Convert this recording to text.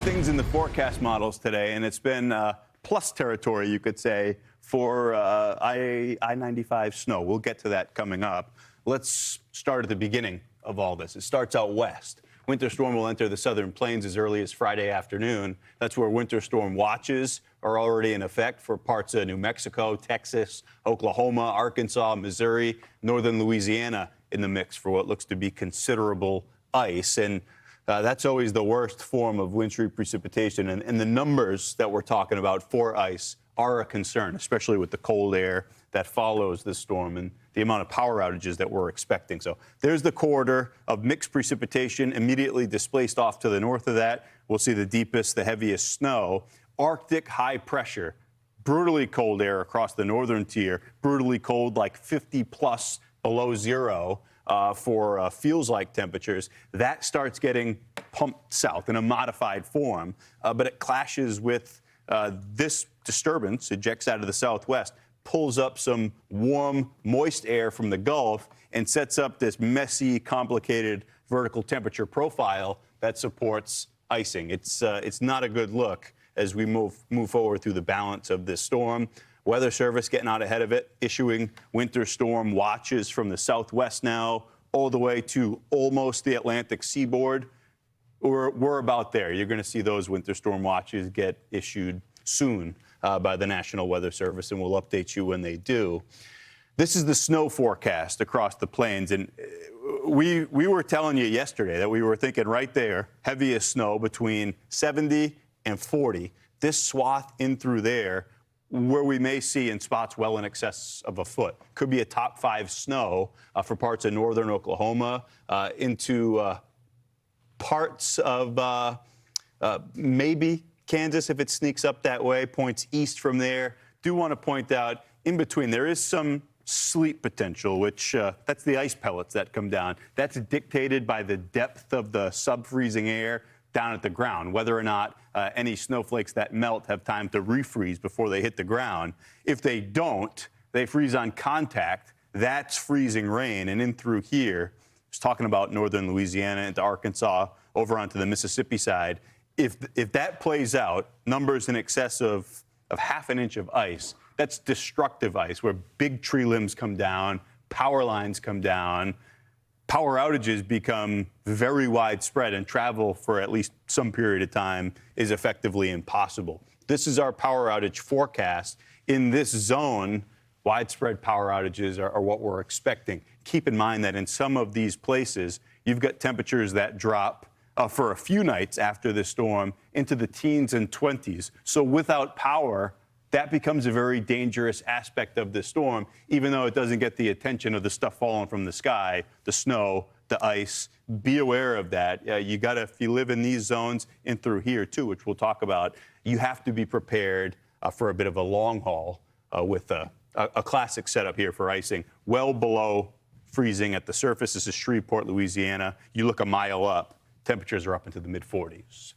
Things in the forecast models today, and it's been plus territory, you could say, for I-95 snow. We'll get to that coming up. Let's start at the beginning of all this. It starts out west. Winter storm will enter the southern plains as early as Friday afternoon. That's where winter storm watches are already in effect for parts of New Mexico, Texas, Oklahoma, Arkansas, Missouri, northern Louisiana in the mix for what looks to be considerable ice. And that's always the worst form of wintry precipitation. And the numbers that we're talking about for ice are a concern, especially with the cold air that follows this storm and the amount of power outages that we're expecting. So there's the corridor of mixed precipitation immediately displaced off to the north of that. We'll see the deepest, the heaviest snow. Arctic high pressure, brutally cold air across the northern tier, brutally cold, like 50 plus below zero. For feels-like temperatures, that starts getting pumped south in a modified form, but it clashes with this disturbance. It ejects out of the southwest, pulls up some warm, moist air from the Gulf, and sets up this messy, complicated vertical temperature profile that supports icing. It's not a good look as we move forward through the balance of this storm. Weather Service getting out ahead of it, issuing winter storm watches from the southwest now all the way to almost the Atlantic seaboard. We're about there. You're going to see those winter storm watches get issued soon by the National Weather Service, and we'll update you when they do. This is the snow forecast across the plains, and we were telling you yesterday that we were thinking right there, heaviest snow between 70 and 40. This swath in through there, where we may see in spots well in excess of a foot. Could be a top 5 snow for parts of northern Oklahoma, into parts of maybe Kansas if it sneaks up that way, points east from there. Do want to point out, in between, there is some sleet potential, which that's the ice pellets that come down. That's dictated by the depth of the sub-freezing air down at the ground, whether or not any snowflakes that melt have time to refreeze before they hit the ground. If they don't, they freeze on contact. That's freezing rain. And in through here, I was talking about northern Louisiana into Arkansas, over onto the Mississippi side. If that plays out, numbers in excess of half an inch of ice, that's destructive ice, where big tree limbs come down, power lines come down, power outages become very widespread, and travel for at least some period of time is effectively impossible. This is our power outage forecast. In this zone, widespread power outages are what we're expecting. Keep in mind that in some of these places, you've got temperatures that drop for a few nights after the storm into the teens and 20s. So without power, that becomes a very dangerous aspect of the storm, even though it doesn't get the attention of the stuff falling from the sky, the snow, the ice. Be aware of that. You got to, if you live in these zones and through here too, which we'll talk about, you have to be prepared for a bit of a long haul with a classic setup here for icing. Well below freezing at the surface. This is Shreveport, Louisiana. You look a mile up, temperatures are up into the mid-40s.